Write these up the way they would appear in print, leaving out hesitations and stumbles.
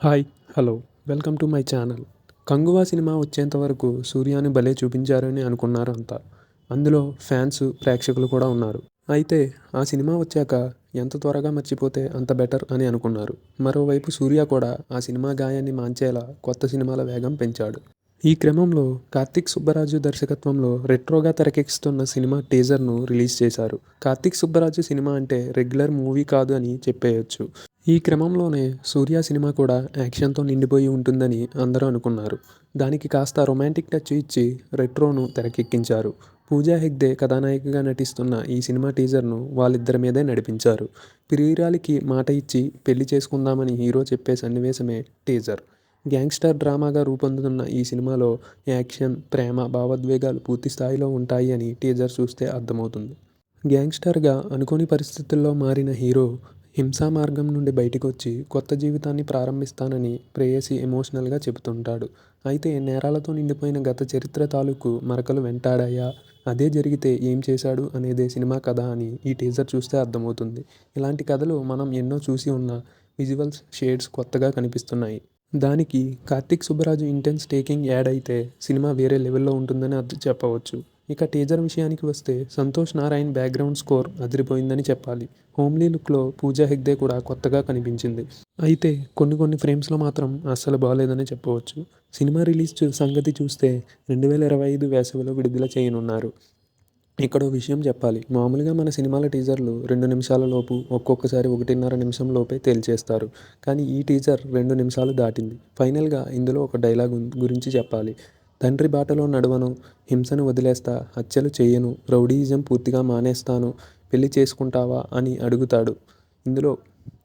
Hi hello welcome to my channel. 'Kanguva' cinema వచ్చేంత వరకు సూర్యాని భలే చూపించారని అనుకున్నారు అంతా. అందులో ఫ్యాన్స్, ప్రేక్షకులు కూడా ఉన్నారు. అయితే ఆ సినిమా వచ్చాక ఎంత త్వరగా మర్చిపోతే అంత బెటర్ అని అనుకున్నారు. మరోవైపు సూర్య కూడా ఆ సినిమా గాయాన్ని మాన్చేలా కొత్త సినిమాల వేగం పెంచాడు. ఈ క్రమంలో కార్తీక్ సుబ్బరాజు దర్శకత్వంలో రెట్రోగా తెరకెక్కుతున్న సినిమా టీజర్ను రిలీజ్ చేశారు. కార్తీక్ సుబ్బరాజు సినిమా అంటే రెగ్యులర్ మూవీ కాదు అని చెప్పేయొచ్చు. ఈ క్రమంలోనే సూర్య సినిమా కూడా యాక్షన్తో నిండిపోయి ఉంటుందని అందరూ అనుకున్నారు. దానికి కాస్త రొమాంటిక్ టచ్ ఇచ్చి రెట్రోను తెరకెక్కించారు. పూజా హెగ్డే కథానాయికగా నటిస్తున్న ఈ సినిమా టీజర్ను వాళ్ళిద్దరి మీదే నడిపించారు. ప్రియురాలికి మాట ఇచ్చి పెళ్లి చేసుకుందామని హీరో చెప్పే సన్నివేశమే టీజర్. గ్యాంగ్స్టర్ డ్రామాగా రూపొందుతున్న ఈ సినిమాలో యాక్షన్, ప్రేమ, భావోద్వేగాలు పూర్తి స్థాయిలో ఉంటాయి అని టీజర్ చూస్తే అర్థమవుతుంది. గ్యాంగ్స్టర్గా అనుకోని పరిస్థితుల్లో మారిన హీరో హింసా మార్గం నుండి బయటకొచ్చి కొత్త జీవితాన్ని ప్రారంభిస్తానని ప్రేయసి ఎమోషనల్గా చెబుతుంటాడు. అయితే నేరాలతో నిండిపోయిన గత చరిత్ర తాలూకు మరకలు వెంటాడాయా, అదే జరిగితే ఏం చేశాడు అనేదే సినిమా కథ అని ఈ టీజర్ చూస్తే అర్థమవుతుంది. ఇలాంటి కథలు మనం ఎన్నో చూసి ఉన్నా విజువల్స్, షేడ్స్ కొత్తగా కనిపిస్తున్నాయి. దానికి Karthik Subbaraju intense taking add అయితే సినిమా వేరే లెవెల్లో ఉంటుందని చెప్పవచ్చు. ఇక టీజర్ విషయానికి వస్తే సంతోష్ నారాయణ్ బ్యాక్గ్రౌండ్ స్కోర్ అదిరిపోయిందని చెప్పాలి. హోమ్లీ లుక్లో పూజా హెగ్డే కూడా కొత్తగా కనిపించింది. అయితే కొన్ని ఫ్రేమ్స్లో మాత్రం అస్సలు బాలేదని చెప్పవచ్చు. సినిమా రిలీజ్ సంగతి చూస్తే 2025 వేసవిలో విడుదల చేయనున్నారు. ఇక్కడో విషయం చెప్పాలి. మామూలుగా మన సినిమాల టీజర్లు 2 నిమిషాల లోపు, ఒక్కొక్కసారి 1.5 నిమిషం లోపే తేల్చేస్తారు. కానీ ఈ టీజర్ 2 నిమిషాలు దాటింది. ఫైనల్గా ఇందులో ఒక డైలాగ్ గురించి చెప్పాలి. తండ్రి బాటలో నడవను, హింసను వదిలేస్తా, హత్యలు చేయను, రౌడీయిజం పూర్తిగా మానేస్తాను, పెళ్లి చేసుకుంటావా అని అడుగుతాడు. ఇందులో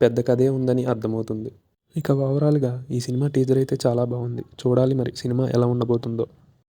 పెద్ద కథే ఉందని అర్థమవుతుంది. ఇక ఓవరాల్గా ఈ సినిమా టీజర్ అయితే చాలా బాగుంది. చూడాలి మరి సినిమా ఎలా ఉండబోతుందో.